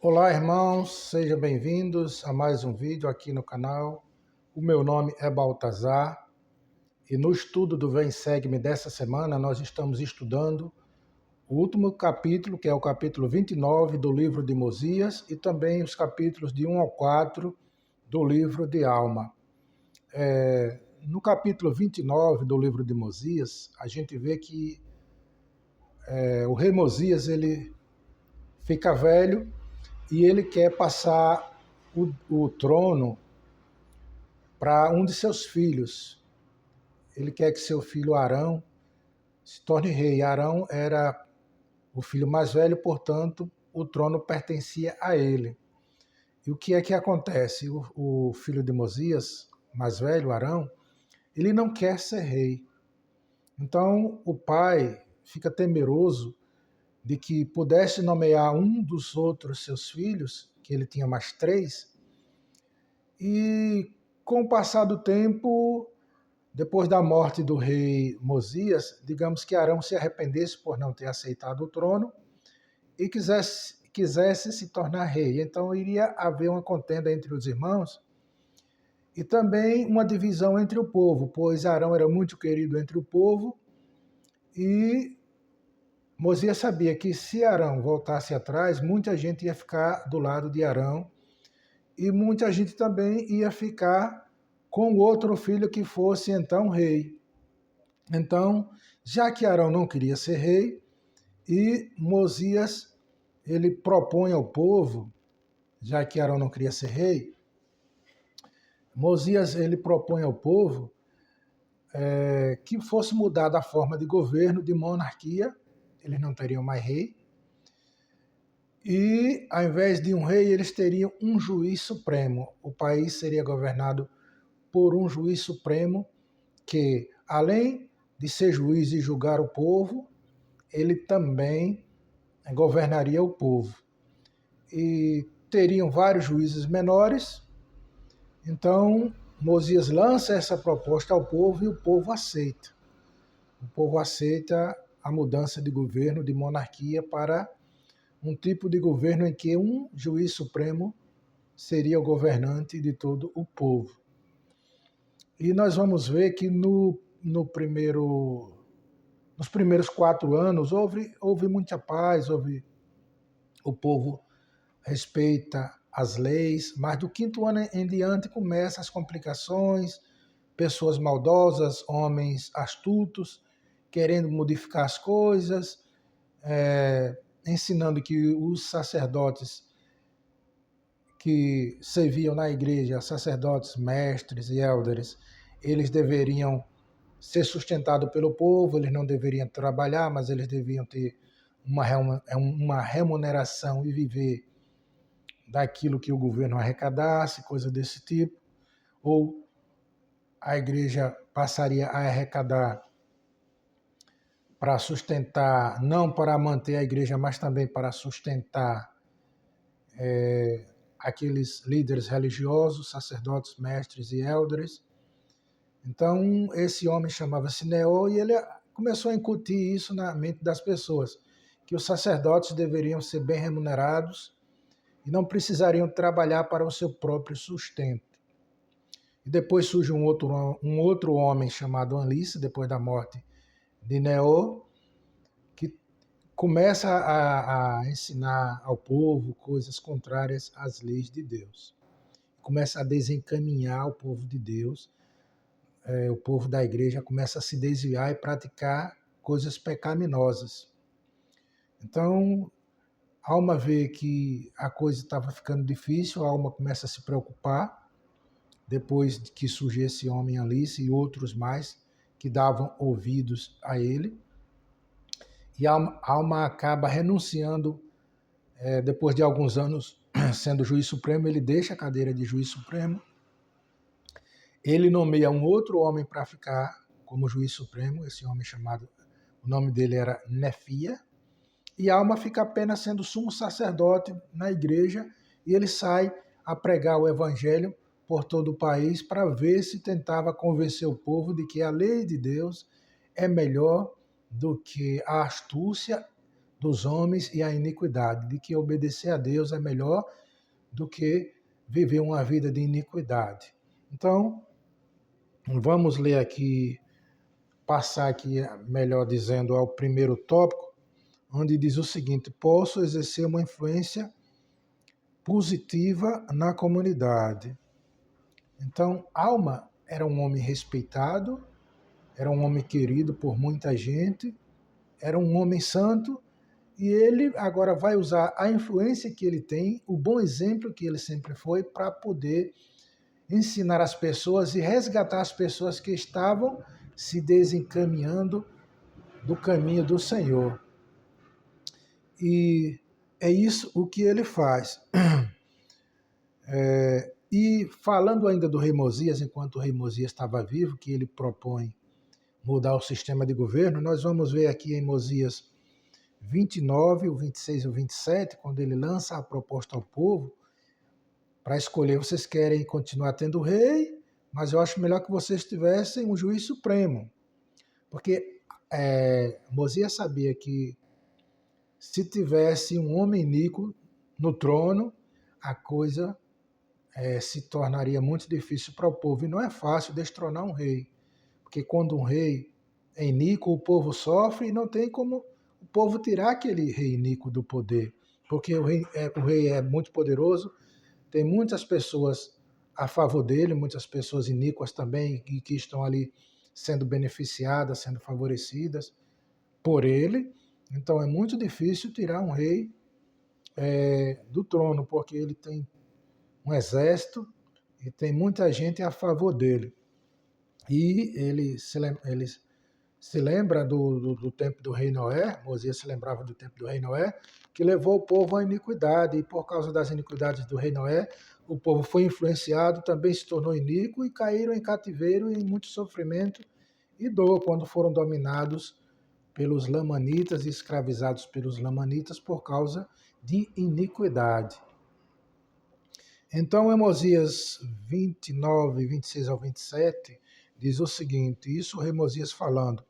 Olá, irmãos, sejam bem-vindos a mais um vídeo aqui no canal. O meu nome é Baltazar e no estudo do Vem Segue-me dessa semana nós estamos estudando o último capítulo, que é o capítulo 29 do livro de Mosias e também os capítulos de 1 ao 4 do livro de Alma. No capítulo 29 do livro de Mosias, a gente vê que o rei Mosias ele fica velho e ele quer passar o trono para um de seus filhos. Ele quer que seu filho Arão se torne rei. Arão era o filho mais velho, portanto, o trono pertencia a ele. E o que é que acontece? O filho de Mosias, mais velho, Arão, ele não quer ser rei. Então, o pai fica temeroso de que pudesse nomear um dos outros seus filhos, que ele tinha mais três, e com o passar do tempo, depois da morte do rei Mosias, digamos que Arão se arrependesse por não ter aceitado o trono e quisesse se tornar rei. Então iria haver uma contenda entre os irmãos e também uma divisão entre o povo, pois Arão era muito querido entre o povo e Mosias sabia que se Arão voltasse atrás, muita gente ia ficar do lado de Arão e muita gente também ia ficar com o outro filho que fosse então rei. Então, já que Arão não queria ser rei, e Mosias ele propõe ao povo, já que Arão não queria ser rei, Mosias ele propõe ao povo que fosse mudada a forma de governo, de monarquia, eles não teriam mais rei, e ao invés de um rei, eles teriam um juiz supremo. O país seria governado por um juiz supremo que, além de ser juiz e julgar o povo, ele também governaria o povo. E teriam vários juízes menores. Então, Mosias lança essa proposta ao povo e o povo aceita. O povo aceita a mudança de governo, de monarquia, para um tipo de governo em que um juiz supremo seria o governante de todo o povo. E nós vamos ver que nos primeiros 4 anos houve muita paz, o povo respeita as leis, mas do 5º ano em diante começam as complicações, pessoas maldosas, homens astutos, querendo modificar as coisas, ensinando que os sacerdotes que serviam na igreja, sacerdotes, mestres e élderes, eles deveriam ser sustentados pelo povo, eles não deveriam trabalhar, mas eles deviam ter uma remuneração e viver daquilo que o governo arrecadasse, coisa desse tipo, ou a igreja passaria a arrecadar para sustentar, não para manter a igreja, mas também para sustentar aqueles líderes religiosos, sacerdotes, mestres e élderes. Então, esse homem chamava-se Neó e ele começou a incutir isso na mente das pessoas, que os sacerdotes deveriam ser bem remunerados e não precisariam trabalhar para o seu próprio sustento. E depois surge um outro homem chamado Anlice, depois da morte de Neó, que começa a ensinar ao povo coisas contrárias às leis de Deus. Começa a desencaminhar o povo de Deus, o povo da igreja começa a se desviar e praticar coisas pecaminosas. Então, a alma vê que a coisa estava ficando difícil, a alma começa a se preocupar, depois que surge esse homem Alice e outros mais que davam ouvidos a ele. E a alma acaba renunciando, depois de alguns anos sendo juiz supremo, ele deixa a cadeira de juiz supremo, ele nomeia um outro homem para ficar como juiz supremo, esse homem o nome dele era Nefia, e a alma fica apenas sendo sumo sacerdote na igreja, e ele sai a pregar o evangelho por todo o país para ver se tentava convencer o povo de que a lei de Deus é melhor do que a astúcia, dos homens e a iniquidade, de que obedecer a Deus é melhor do que viver uma vida de iniquidade. Então, vamos ler aqui, passar aqui, melhor dizendo, ao primeiro tópico, onde diz o seguinte: posso exercer uma influência positiva na comunidade. Então, Alma era um homem respeitado, era um homem querido por muita gente, era um homem santo, e ele agora vai usar a influência que ele tem, o bom exemplo que ele sempre foi, para poder ensinar as pessoas e resgatar as pessoas que estavam se desencaminhando do caminho do Senhor. E é isso o que ele faz. E falando ainda do rei Mosias, enquanto o rei Mosias estava vivo, que ele propõe mudar o sistema de governo, nós vamos ver aqui em Mosias 29, o 26 e o 27, quando ele lança a proposta ao povo para escolher: vocês querem continuar tendo rei, mas eu acho melhor que vocês tivessem um juiz supremo. Porque Mosias sabia que se tivesse um homem iníquo no trono, a coisa se tornaria muito difícil para o povo. E não é fácil destronar um rei, porque quando um rei é iníquo, o povo sofre e não tem como o povo tirar aquele rei iníquo do poder, porque o rei é muito poderoso, tem muitas pessoas a favor dele, muitas pessoas iníquas também, e que estão ali sendo beneficiadas, sendo favorecidas por ele. Então é muito difícil tirar um rei do trono, porque ele tem um exército e tem muita gente a favor dele. E ele se lembra do tempo do rei Noé, Mosias se lembrava do tempo do rei Noé, que levou o povo à iniquidade, e por causa das iniquidades do rei Noé, o povo foi influenciado, também se tornou iníquo e caíram em cativeiro e em muito sofrimento e dor quando foram dominados pelos lamanitas e escravizados pelos lamanitas por causa de iniquidade. Então, em Mosias 29, 26 ao 27, diz o seguinte, isso o rei Mosias falando: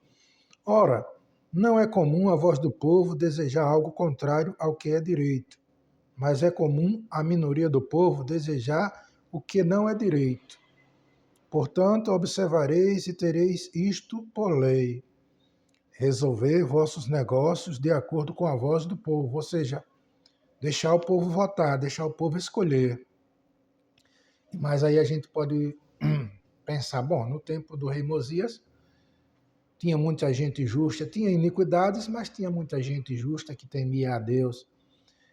ora, não é comum a voz do povo desejar algo contrário ao que é direito, mas é comum a minoria do povo desejar o que não é direito. Portanto, observareis e tereis isto por lei. Resolver vossos negócios de acordo com a voz do povo, ou seja, deixar o povo votar, deixar o povo escolher. Mas aí a gente pode pensar, bom, no tempo do rei Mosias, tinha muita gente justa, tinha iniquidades, mas tinha muita gente justa que temia a Deus.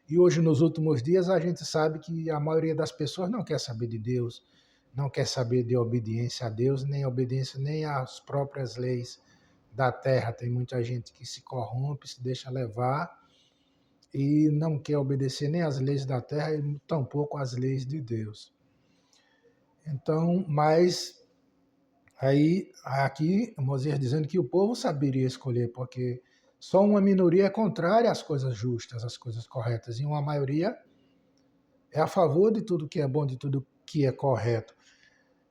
E hoje, nos últimos dias, a gente sabe que a maioria das pessoas não quer saber de Deus, não quer saber de obediência a Deus, nem obediência nem às próprias leis da terra. Tem muita gente que se corrompe, se deixa levar e não quer obedecer nem às leis da terra e tampouco às leis de Deus. Então, mas aí, aqui, Mosias dizendo que o povo saberia escolher, porque só uma minoria é contrária às coisas justas, às coisas corretas, e uma maioria é a favor de tudo que é bom, de tudo que é correto.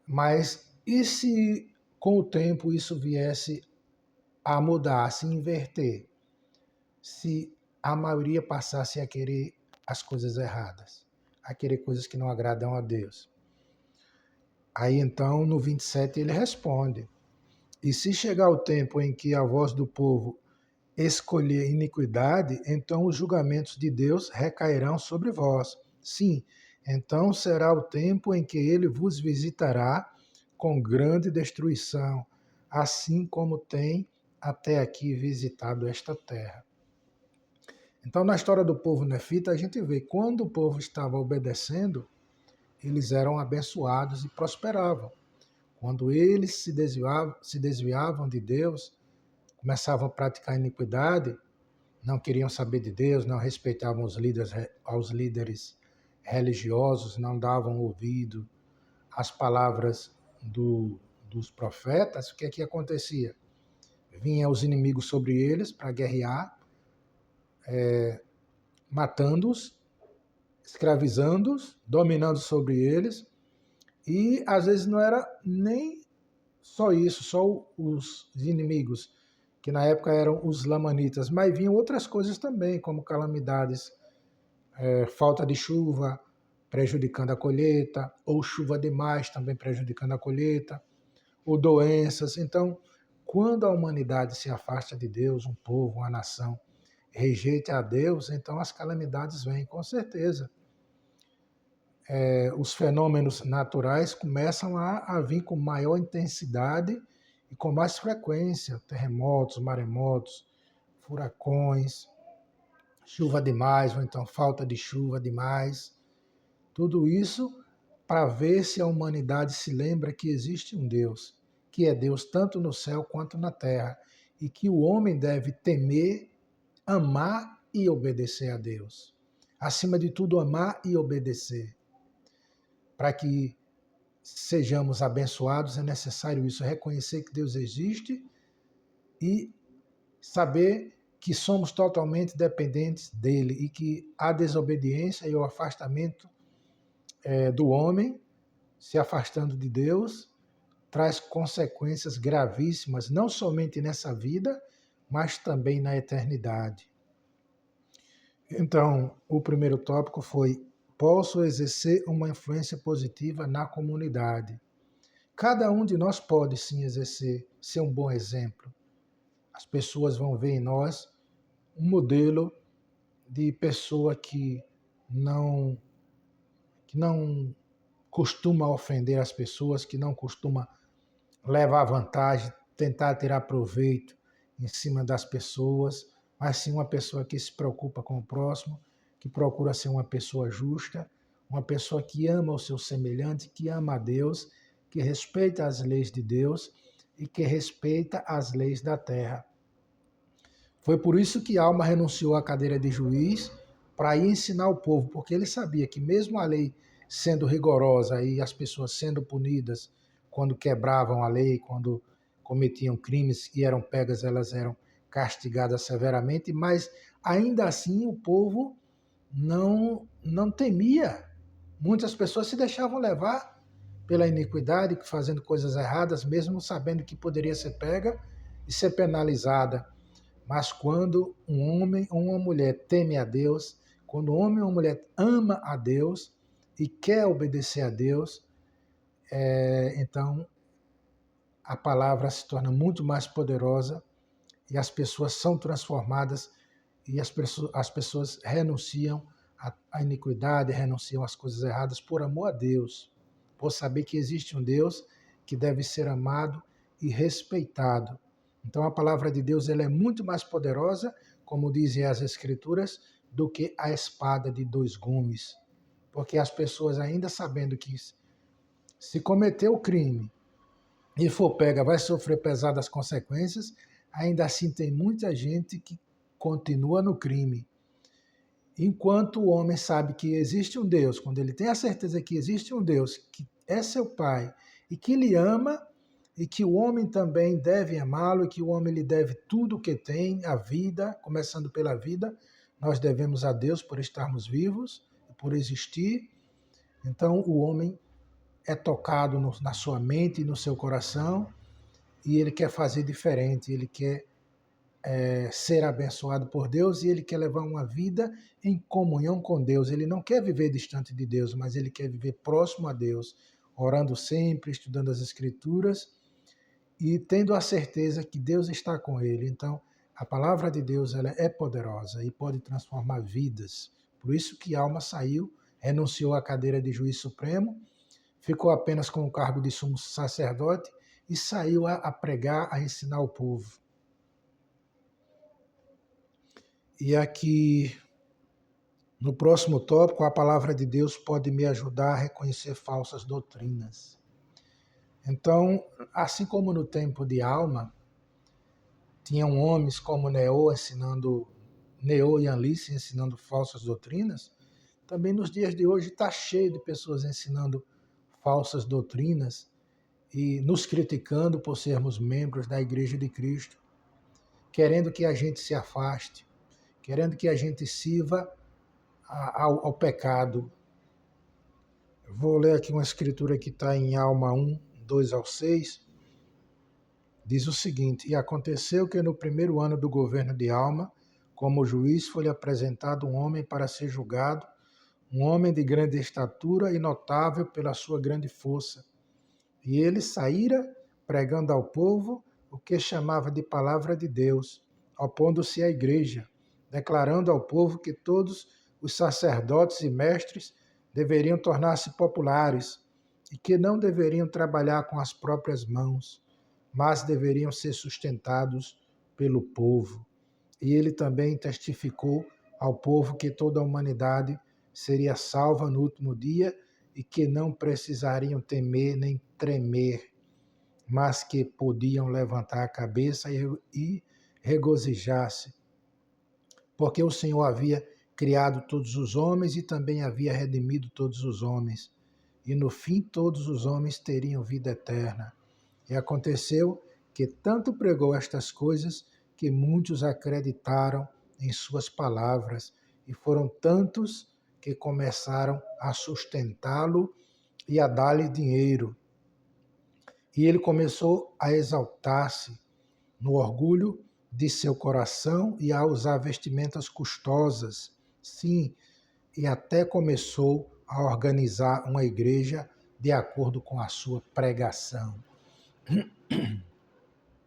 Mas e se com o tempo isso viesse a mudar, a se inverter? Se a maioria passasse a querer as coisas erradas, a querer coisas que não agradam a Deus? Aí então, no 27, ele responde: e se chegar o tempo em que a voz do povo escolher iniquidade, então os julgamentos de Deus recairão sobre vós. Sim, então será o tempo em que ele vos visitará com grande destruição, assim como tem até aqui visitado esta terra. Então, na história do povo nefita, a gente vê quando o povo estava obedecendo, eles eram abençoados e prosperavam. Quando eles se desviavam de Deus, começavam a praticar iniquidade, não queriam saber de Deus, não respeitavam aos líderes religiosos, não davam ouvido às palavras dos profetas, o que é que acontecia? Vinham os inimigos sobre eles para guerrear, matando-os, escravizando-os, dominando sobre eles, e às vezes não era nem só isso, só os inimigos. que na época eram os lamanitas, mas vinham outras coisas também, como calamidades, falta de chuva prejudicando a colheita, ou chuva demais também prejudicando a colheita, ou doenças. Então, quando a humanidade se afasta de Deus, um povo, uma nação, rejeita a Deus, então as calamidades vêm, com certeza. Os fenômenos naturais começam a vir com maior intensidade e com mais frequência, terremotos, maremotos, furacões, chuva demais, ou então falta de chuva demais. Tudo isso para ver se a humanidade se lembra que existe um Deus, que é Deus tanto no céu quanto na terra, e que o homem deve temer, amar e obedecer a Deus. Acima de tudo, amar e obedecer. Para que sejamos abençoados, é necessário isso, reconhecer que Deus existe e saber que somos totalmente dependentes dele e que a desobediência e o afastamento do homem, se afastando de Deus, traz consequências gravíssimas, não somente nessa vida, mas também na eternidade. Então, o primeiro tópico foi: posso exercer uma influência positiva na comunidade. Cada um de nós pode sim exercer, ser um bom exemplo. As pessoas vão ver em nós um modelo de pessoa não que não costuma ofender as pessoas, que não costuma levar vantagem, tentar tirar proveito em cima das pessoas, mas sim uma pessoa que se preocupa com o próximo, que procura ser uma pessoa justa, uma pessoa que ama o seu semelhante, que ama a Deus, que respeita as leis de Deus e que respeita as leis da terra. Foi por isso que Alma renunciou à cadeira de juiz para ir ensinar o povo, porque ele sabia que mesmo a lei sendo rigorosa e as pessoas sendo punidas quando quebravam a lei, quando cometiam crimes e eram pegas, elas eram castigadas severamente, mas ainda assim o povo não temia. Muitas pessoas se deixavam levar pela iniquidade, fazendo coisas erradas, mesmo sabendo que poderia ser pega e ser penalizada. Mas quando um homem ou uma mulher teme a Deus, quando um homem ou uma mulher ama a Deus e quer obedecer a Deus, então a palavra se torna muito mais poderosa e as pessoas são transformadas e as pessoas renunciam à iniquidade, renunciam às coisas erradas por amor a Deus, por saber que existe um Deus que deve ser amado e respeitado. Então a palavra de Deus ela é muito mais poderosa, como dizem as Escrituras, do que a espada de dois gumes. Porque as pessoas ainda sabendo que se cometer o crime e for pega, vai sofrer pesadas consequências, ainda assim tem muita gente que continua no crime. Enquanto o homem sabe que existe um Deus, quando ele tem a certeza que existe um Deus que é seu Pai e que lhe ama, e que o homem também deve amá-lo, e que o homem lhe deve tudo o que tem, a vida, começando pela vida, nós devemos a Deus por estarmos vivos, por existir. Então o homem é tocado na sua mente e no seu coração, e ele quer fazer diferente, ele quer ser abençoado por Deus e ele quer levar uma vida em comunhão com Deus. Ele não quer viver distante de Deus, mas ele quer viver próximo a Deus, orando sempre, estudando as Escrituras e tendo a certeza que Deus está com ele. Então, a palavra de Deus ela é poderosa e pode transformar vidas. Por isso que Alma saiu, renunciou à cadeira de juiz supremo, ficou apenas com o cargo de sumo sacerdote e saiu a pregar, a ensinar o povo. E aqui, no próximo tópico, a palavra de Deus pode me ajudar a reconhecer falsas doutrinas. Então, assim como no tempo de Alma, tinham homens como Neo e Anlice ensinando falsas doutrinas, também nos dias de hoje está cheio de pessoas ensinando falsas doutrinas e nos criticando por sermos membros da Igreja de Cristo, querendo que a gente se afaste, querendo que a gente sirva ao pecado. Vou ler aqui uma escritura que está em Alma 1, 2 ao 6. diz o seguinte: E aconteceu que no primeiro ano do governo de Alma, como juiz, foi-lhe apresentado um homem para ser julgado, um homem de grande estatura e notável pela sua grande força. E ele saíra pregando ao povo o que chamava de palavra de Deus, opondo-se à igreja, declarando ao povo que todos os sacerdotes e mestres deveriam tornar-se populares e que não deveriam trabalhar com as próprias mãos, mas deveriam ser sustentados pelo povo. E ele também testificou ao povo que toda a humanidade seria salva no último dia e que não precisariam temer nem tremer, mas que podiam levantar a cabeça e regozijar-se, porque o Senhor havia criado todos os homens e também havia redimido todos os homens. E no fim todos os homens teriam vida eterna. E aconteceu que tanto pregou estas coisas que muitos acreditaram em suas palavras, e foram tantos que começaram a sustentá-lo e a dar-lhe dinheiro. E ele começou a exaltar-se no orgulho de seu coração e a usar vestimentas custosas. Sim, e até começou a organizar uma igreja de acordo com a sua pregação.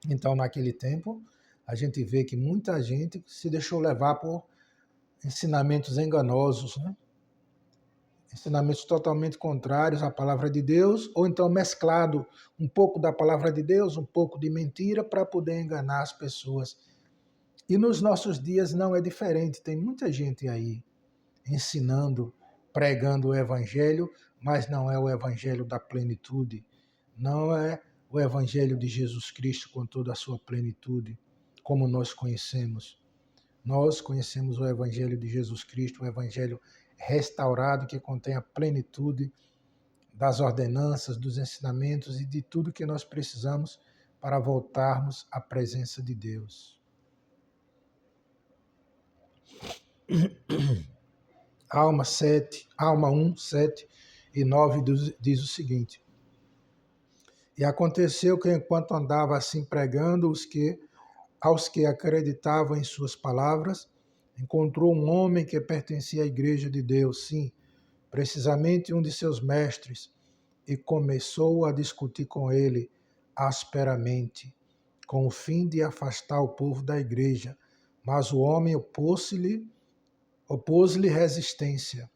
Então, naquele tempo, a gente vê que muita gente se deixou levar por ensinamentos enganosos, né? Ensinamentos totalmente contrários à palavra de Deus, ou então mesclado um pouco da palavra de Deus, um pouco de mentira, para poder enganar as pessoas. E nos nossos dias não é diferente, tem muita gente aí ensinando, pregando o evangelho, mas não é o evangelho da plenitude, não é o evangelho de Jesus Cristo com toda a sua plenitude, como nós conhecemos. Nós conhecemos o evangelho de Jesus Cristo, o evangelho restaurado que contém a plenitude das ordenanças, dos ensinamentos e de tudo que nós precisamos para voltarmos à presença de Deus. Alma 1, 7 e 9 diz o seguinte: E aconteceu que enquanto andava assim pregando aos que acreditavam em suas palavras, encontrou um homem que pertencia à igreja de Deus, sim, precisamente um de seus mestres, e começou a discutir com ele asperamente, com o fim de afastar o povo da igreja. Mas o homem opôs-lhe resistência,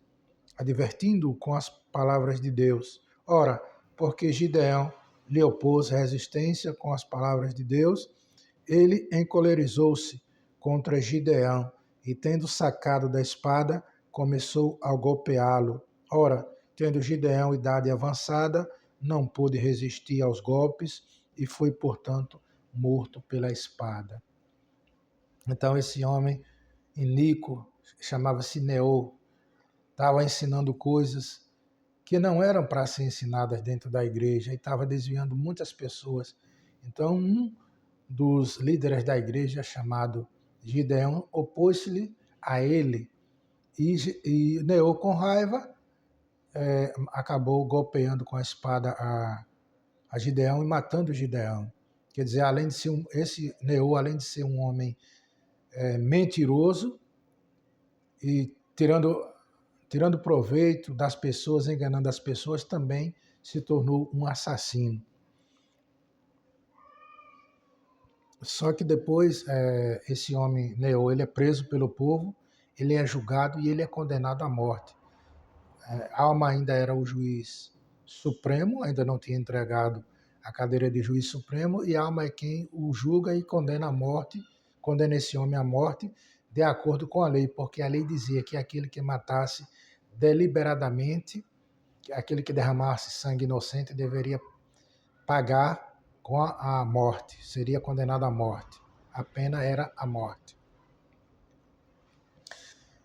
advertindo-o com as palavras de Deus. Ora, porque Gideão lhe opôs resistência com as palavras de Deus, ele encolerizou-se contra Gideão e, tendo sacado da espada, começou a golpeá-lo. Ora, tendo Gideão idade avançada, não pôde resistir aos golpes e foi, portanto, morto pela espada. Então, esse homem iníquo, chamava-se Neô, estava ensinando coisas que não eram para ser ensinadas dentro da igreja e estava desviando muitas pessoas. Então, um dos líderes da igreja, chamado Gideão, opôs-se a ele e Neô, com raiva, acabou golpeando com a espada a Gideão e matando Gideão. Quer dizer, além de ser esse Neô, além de ser um homem mentiroso e tirando proveito das pessoas, enganando as pessoas, também se tornou um assassino. Só que depois esse homem, Neô, ele é preso pelo povo, ele é julgado e ele é condenado à morte. Alma ainda era o juiz supremo, ainda não tinha entregado a cadeira de juiz supremo, e Alma é quem o julga e condena à morte, condena esse homem à morte, de acordo com a lei, porque a lei dizia que aquele que matasse deliberadamente, aquele que derramasse sangue inocente, deveria pagar com a morte, seria condenado à morte. A pena era a morte.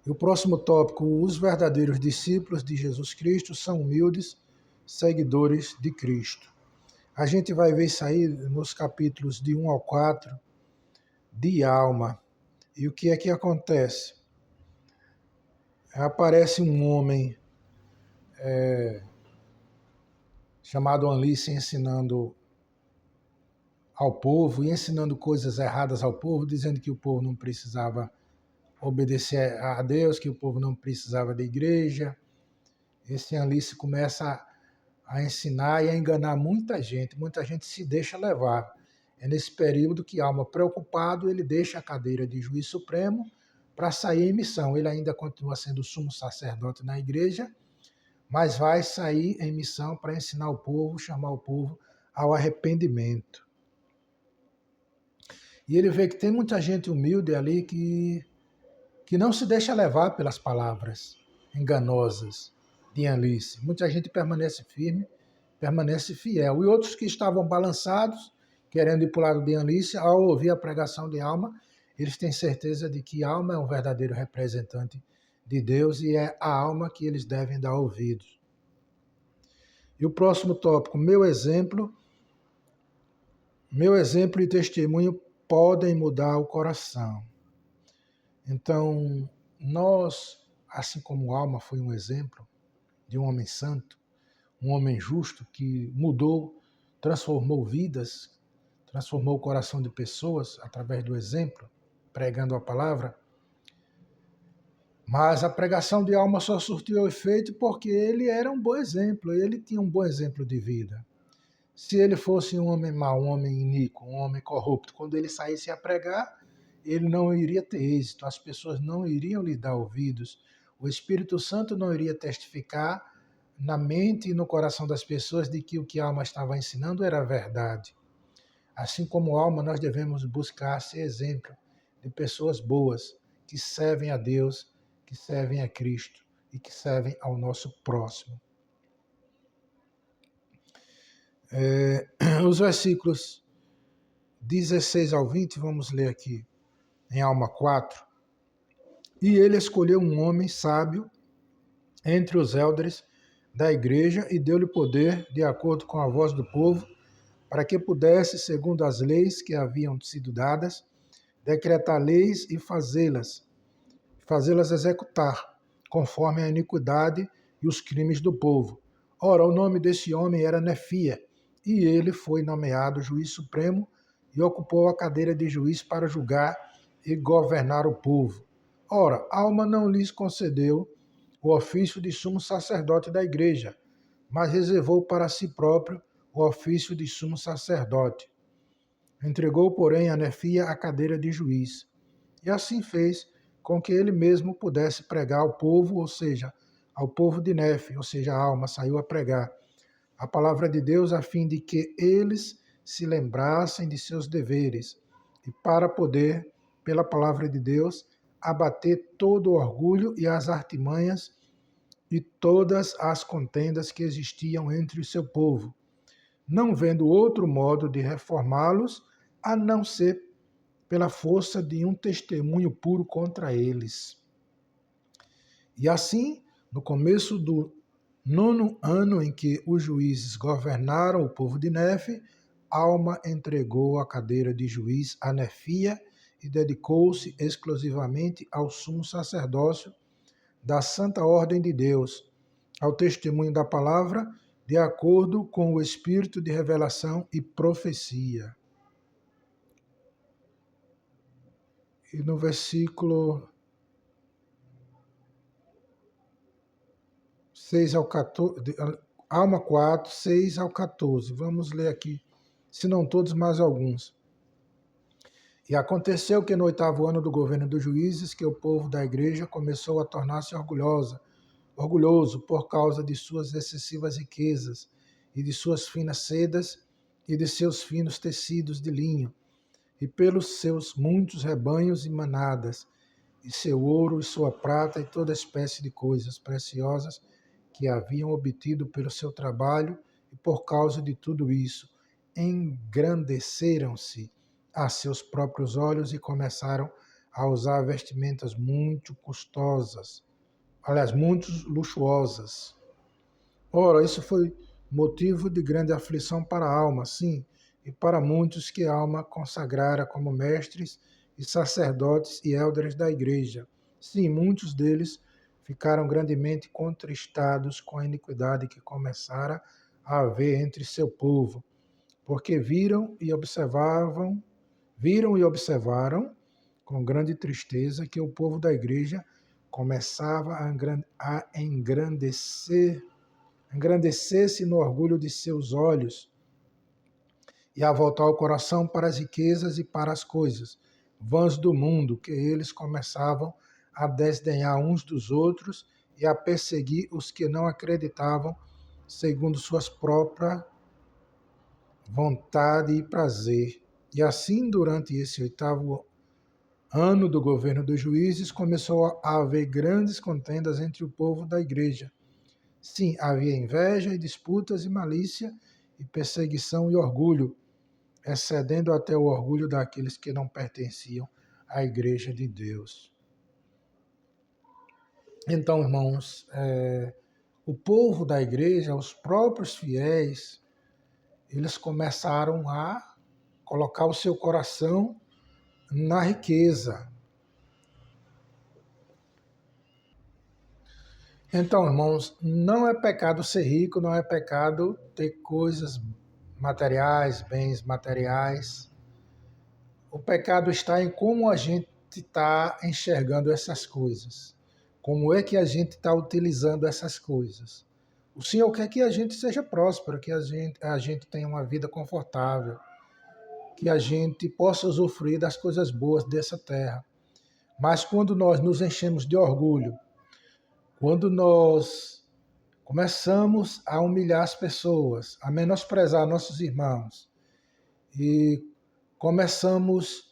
E o próximo tópico: os verdadeiros discípulos de Jesus Cristo são humildes seguidores de Cristo. A gente vai ver isso aí nos capítulos de 1 ao 4 de Alma. E o que é que acontece? Aparece um homem chamado Anlice ensinando ao povo e ensinando coisas erradas ao povo, dizendo que o povo não precisava obedecer a Deus, que o povo não precisava da igreja. Esse Alice começa a ensinar e a enganar muita gente se deixa levar. É nesse período que Alma, preocupado, ele deixa a cadeira de juiz supremo para sair em missão. Ele ainda continua sendo sumo sacerdote na igreja, mas vai sair em missão para ensinar o povo, chamar o povo ao arrependimento. E ele vê que tem muita gente humilde ali que não se deixa levar pelas palavras enganosas de Alice. Muita gente permanece firme, permanece fiel. E outros que estavam balançados, querendo ir para o lado de Alice, ao ouvir a pregação de Alma, eles têm certeza de que Alma é um verdadeiro representante de Deus e é a Alma que eles devem dar ouvidos. E o próximo tópico, meu exemplo e testemunho podem mudar o coração. Então, nós, assim como Alma foi um exemplo de um homem santo, um homem justo que mudou, transformou vidas, transformou o coração de pessoas através do exemplo, pregando a palavra. Mas a pregação de Alma só surtiu efeito porque ele era um bom exemplo, ele tinha um bom exemplo de vida. Se ele fosse um homem mau, um homem iníquo, um homem corrupto, quando ele saísse a pregar, ele não iria ter êxito, as pessoas não iriam lhe dar ouvidos, o Espírito Santo não iria testificar na mente e no coração das pessoas de que o que a Alma estava ensinando era verdade. Assim como Alma, nós devemos buscar ser exemplo de pessoas boas, que servem a Deus, que servem a Cristo e que servem ao nosso próximo. Os versículos 16 ao 20, vamos ler aqui, em Alma 4. E ele escolheu um homem sábio entre os elders da igreja e deu-lhe poder, de acordo com a voz do povo, para que pudesse, segundo as leis que haviam sido dadas, decretar leis e fazê-las executar, conforme a iniquidade e os crimes do povo. Ora, o nome desse homem era Nefia, e ele foi nomeado juiz supremo e ocupou a cadeira de juiz para julgar e governar o povo. Ora, Alma não lhes concedeu o ofício de sumo sacerdote da igreja, mas reservou para si próprio o ofício de sumo sacerdote. Entregou, porém, a Nefia a cadeira de juiz. E assim fez com que ele mesmo pudesse pregar ao povo, ou seja, ao povo de Nefe, ou seja, a Alma saiu a pregar a palavra de Deus a fim de que eles se lembrassem de seus deveres e para poder, pela palavra de Deus, abater todo o orgulho e as artimanhas e todas as contendas que existiam entre o seu povo, não vendo outro modo de reformá-los a não ser pela força de um testemunho puro contra eles. E assim, no começo do 9º ano em que os juízes governaram o povo de Nefe, Alma entregou a cadeira de juiz a Nefia e dedicou-se exclusivamente ao sumo sacerdócio da Santa Ordem de Deus, ao testemunho da palavra, de acordo com o espírito de revelação e profecia. E no versículo 6 ao 14, Alma 4, 6 ao 14. Vamos ler aqui, se não todos, mais alguns. E aconteceu que no 8º ano do governo dos juízes, que o povo da igreja começou a tornar-se orgulhoso por causa de suas excessivas riquezas e de suas finas sedas e de seus finos tecidos de linho, e pelos seus muitos rebanhos e manadas, e seu ouro e sua prata e toda espécie de coisas preciosas que haviam obtido pelo seu trabalho, e por causa de tudo isso, engrandeceram-se a seus próprios olhos e começaram a usar vestimentas muito custosas, muito luxuosas. Ora, isso foi motivo de grande aflição para a alma, sim, e para muitos que a alma consagrara como mestres e sacerdotes e élderes da igreja. Sim, muitos deles ficaram grandemente contristados com a iniquidade que começara a haver entre seu povo, porque viram e observaram com grande tristeza que o povo da igreja começava a engrandecer-se no orgulho de seus olhos e a voltar o coração para as riquezas e para as coisas vãs do mundo, que eles começavam a desdenhar uns dos outros e a perseguir os que não acreditavam segundo suas próprias vontade e prazer. E assim, durante esse 8º ano do governo dos juízes, começou a haver grandes contendas entre o povo da igreja. Sim, havia inveja e disputas e malícia e perseguição e orgulho, excedendo até o orgulho daqueles que não pertenciam à igreja de Deus. Então, irmãos, o povo da igreja, os próprios fiéis, eles começaram a colocar o seu coração na riqueza. Então, irmãos, não é pecado ser rico, não é pecado ter coisas materiais, bens materiais. O pecado está em como a gente está enxergando essas coisas. Como é que a gente está utilizando essas coisas. O Senhor quer que a gente seja próspero, que a gente tenha uma vida confortável, que a gente possa usufruir das coisas boas dessa terra. Mas quando nós nos enchemos de orgulho, quando nós começamos a humilhar as pessoas, a menosprezar nossos irmãos e começamos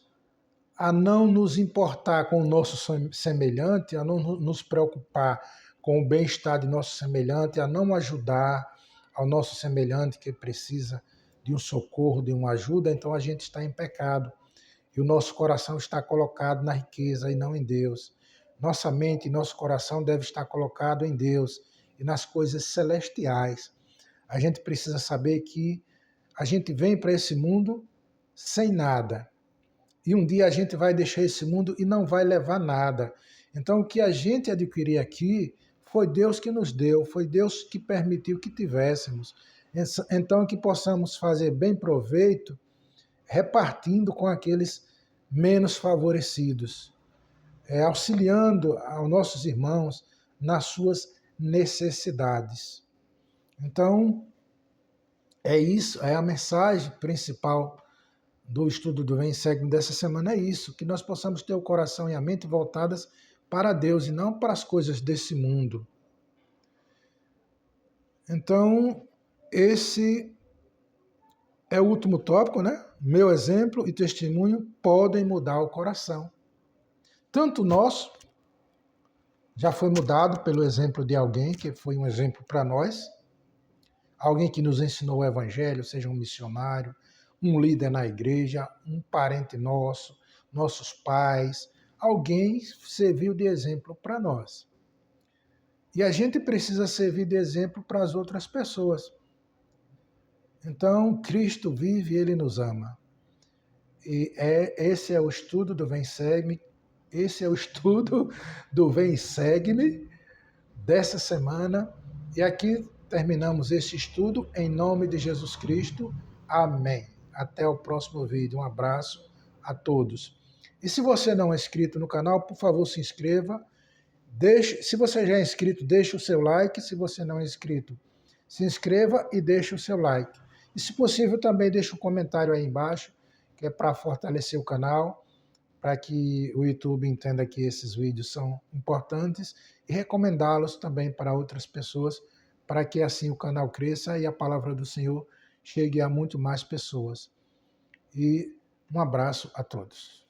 a não nos importar com o nosso semelhante, a não nos preocupar com o bem-estar de nosso semelhante, a não ajudar ao nosso semelhante que precisa de um socorro, de uma ajuda, então a gente está em pecado. E o nosso coração está colocado na riqueza e não em Deus. Nossa mente e nosso coração deve estar colocado em Deus e nas coisas celestiais. A gente precisa saber que a gente vem para esse mundo sem nada. E um dia a gente vai deixar esse mundo e não vai levar nada. Então o que a gente adquirir aqui foi Deus que nos deu, foi Deus que permitiu que tivéssemos. Então que possamos fazer bem proveito repartindo com aqueles menos favorecidos, auxiliando aos nossos irmãos nas suas necessidades. Então, é isso, é a mensagem principal do estudo do Vem Segue dessa semana, é isso, que nós possamos ter o coração e a mente voltadas para Deus e não para as coisas desse mundo. Então, esse é o último tópico, né? Meu exemplo e testemunho podem mudar o coração. Tanto o nosso já foi mudado pelo exemplo de alguém que foi um exemplo para nós, alguém que nos ensinou o evangelho, seja um missionário, um líder na igreja, um parente nosso, nossos pais, alguém serviu de exemplo para nós. E a gente precisa servir de exemplo para as outras pessoas. Então, Cristo vive e Ele nos ama. E esse é o estudo do Vem Segue-me. Esse é o estudo do Vem Segue-me dessa semana. E aqui terminamos esse estudo em nome de Jesus Cristo. Amém. Até o próximo vídeo. Um abraço a todos. E se você não é inscrito no canal, por favor, se inscreva. Se você já é inscrito, deixe o seu like. Se você não é inscrito, se inscreva e deixe o seu like. E se possível, também deixe um comentário aí embaixo, que é para fortalecer o canal, para que o YouTube entenda que esses vídeos são importantes e recomendá-los também para outras pessoas, para que assim o canal cresça e a palavra do Senhor chegue a muito mais pessoas. E um abraço a todos.